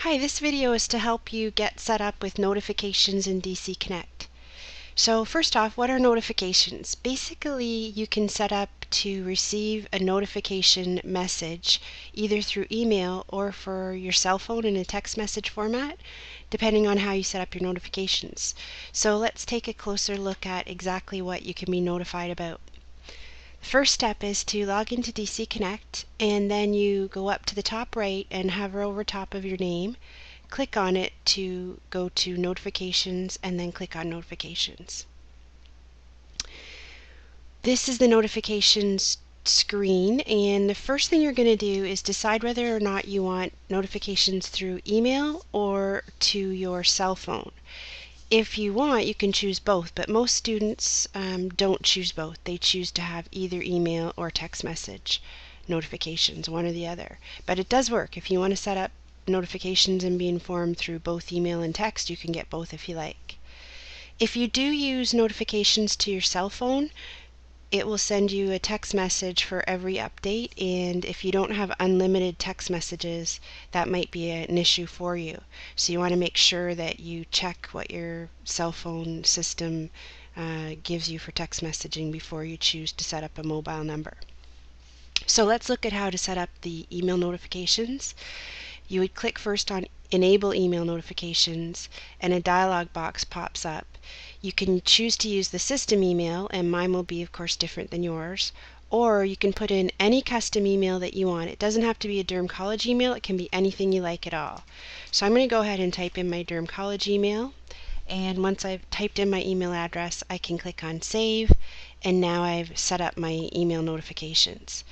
Hi, this video is to help you get set up with notifications in DC Connect. So first off, what are notifications? Basically, you can set up to receive a notification message either through email or for your cell phone in a text message format, depending on how you set up your notifications. So let's take a closer look at exactly what you can be notified about. First step is to log into DC Connect, and then you go up to the top right and hover over top of your name. Click on it to go to notifications and then click on notifications. This is the notifications screen, and the first thing you're going to do is decide whether or not you want notifications through email or to your cell phone. If you want, you can choose both, but most students don't choose both. They choose to have either email or text message notifications, one or the other. But it does work. If you want to set up notifications and be informed through both email and text, you can get both if you like. If you do use notifications to your cell phone, it will send you a text message for every update, and if you don't have unlimited text messages, that might be an issue for you. So you want to make sure that you check what your cell phone system gives you for text messaging before you choose to set up a mobile number. So let's look at how to set up the email notifications. You would click first on Enable Email Notifications, and a dialog box pops up. You can choose to use the system email, and mine will be of course different than yours, or you can put in any custom email that you want. It doesn't have to be a Durham College email, it can be anything you like at all. So I'm going to go ahead and type in my Durham College email, and once I've typed in my email address, I can click on Save, and now I've set up my email notifications.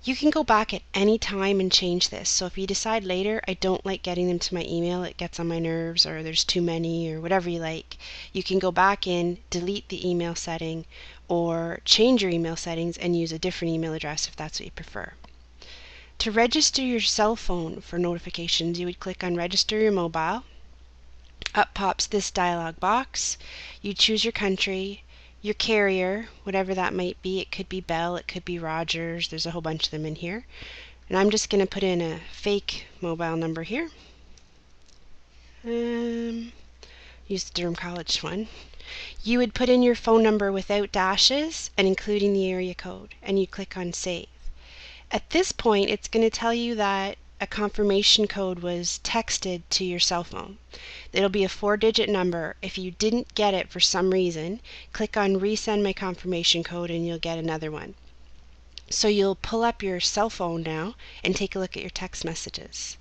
You can go back at any time and change this. So if you decide later, I don't like getting them to my email, it gets on my nerves, or there's too many, or whatever you like, you can go back in, delete the email setting, or change your email settings and use a different email address if that's what you prefer. To register your cell phone for notifications, you would click on Register Your Mobile. Up pops this dialog box. You choose your country, your carrier, whatever that might be. It could be Bell, it could be Rogers, there's a whole bunch of them in here. And I'm just going to put in a fake mobile number here. Use the Durham College one. You would put in your phone number without dashes and including the area code, and you click on Save. At this point, it's going to tell you that a confirmation code was texted to your cell phone. It'll be a 4-digit number. If you didn't get it for some reason, click on Resend My Confirmation Code and you'll get another one. So you'll pull up your cell phone now and take a look at your text messages.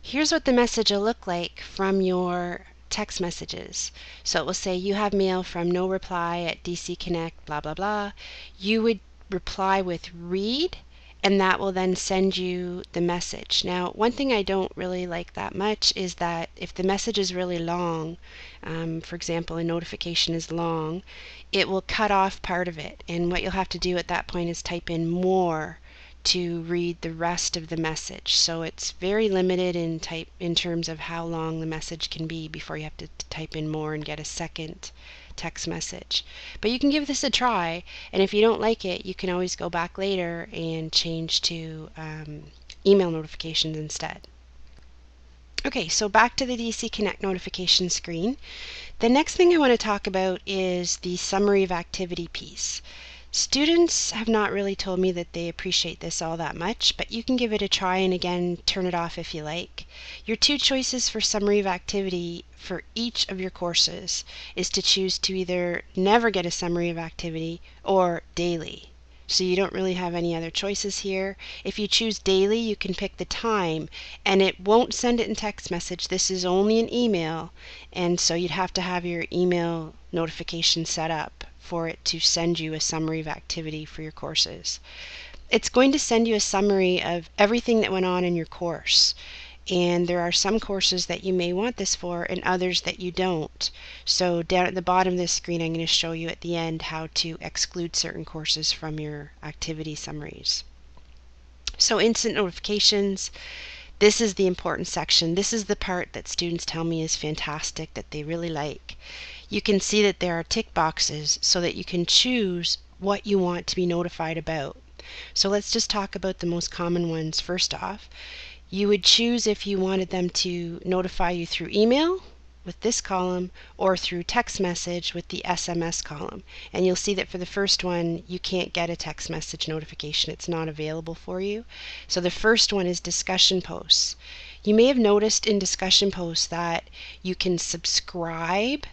Here's what the message will look like from your text messages. So it will say, you have mail from no reply at DC Connect, blah, blah, blah. You would reply with read, and that will then send you the message. Now, one thing I don't really like that much is that if the message is really long, for example, a notification is long, it will cut off part of it, and what you'll have to do at that point is type in more to read the rest of the message. So it's very limited in terms of how long the message can be before you have to type in more and get a second text message. But you can give this a try, and if you don't like it, you can always go back later and change to email notifications instead. Okay, so back to the DC Connect notification screen. The next thing I want to talk about is the summary of activity piece. Students have not really told me that they appreciate this all that much, but you can give it a try and again turn it off if you like. Your two choices for summary of activity for each of your courses is to choose to either never get a summary of activity or daily. So you don't really have any other choices here. If you choose daily, you can pick the time, and it won't send it in text message. This is only an email, and so you'd have to have your email notification set up for it to send you a summary of activity for your courses. It's going to send you a summary of everything that went on in your course, and there are some courses that you may want this for and others that you don't. So down at the bottom of this screen, I'm going to show you at the end how to exclude certain courses from your activity summaries. So instant notifications, this is the important section. This is the part that students tell me is fantastic, that they really like. You can see that there are tick boxes so that you can choose what you want to be notified about. So let's just talk about the most common ones first off. You would choose if you wanted them to notify you through email with this column or through text message with the SMS column. And you'll see that for the first one, you can't get a text message notification. It's not available for you. So the first one is discussion posts. You may have noticed in discussion posts that you can subscribe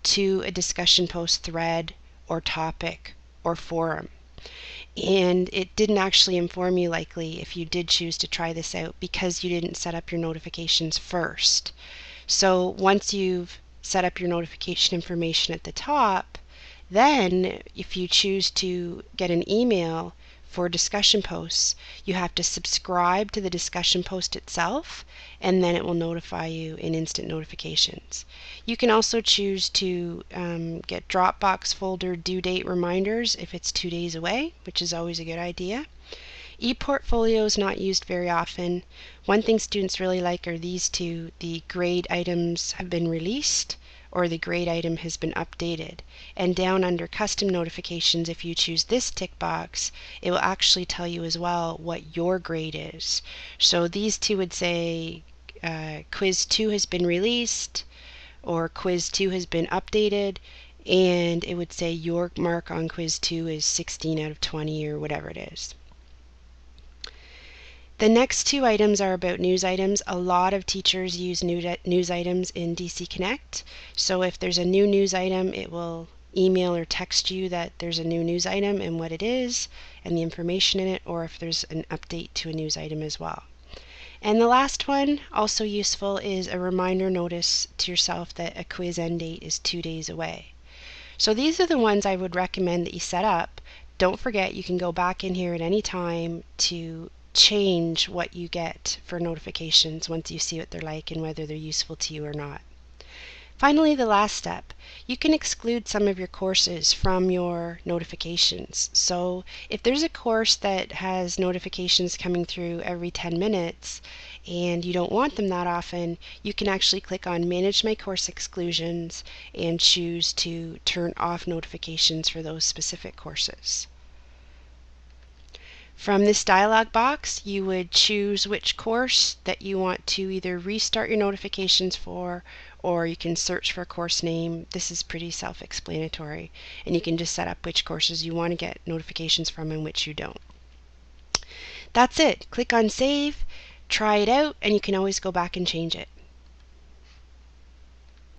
to a discussion post thread or topic or forum. And it didn't actually inform you likely if you did choose to try this out because you didn't set up your notifications first. So once you've set up your notification information at the top, then if you choose to get an email for discussion posts, you have to subscribe to the discussion post itself, and then it will notify you in instant notifications. You can also choose to get Dropbox folder due date reminders if it's 2 days away, which is always a good idea. ePortfolio is not used very often. One thing students really like are these two: the grade items have been released or the grade item has been updated. And down under custom notifications, if you choose this tick box, it will actually tell you as well what your grade is. So these two would say quiz 2 has been released or quiz 2 has been updated, and it would say your mark on quiz 2 is 16 out of 20 or whatever it is. The next two items are about news items. A lot of teachers use news items in DC Connect. So if there's a new news item, it will email or text you that there's a new news item and what it is and the information in it, or if there's an update to a news item as well. And the last one, also useful, is a reminder notice to yourself that a quiz end date is 2 days away. So these are the ones I would recommend that you set up. Don't forget, you can go back in here at any time to change what you get for notifications once you see what they're like and whether they're useful to you or not. Finally, the last step, you can exclude some of your courses from your notifications. So if there's a course that has notifications coming through every 10 minutes and you don't want them that often, you can actually click on Manage My Course Exclusions and choose to turn off notifications for those specific courses. From this dialog box, you would choose which course that you want to either restart your notifications for, or you can search for a course name. This is pretty self-explanatory, and you can just set up which courses you want to get notifications from and which you don't. That's it. Click on Save, try it out, and you can always go back and change it.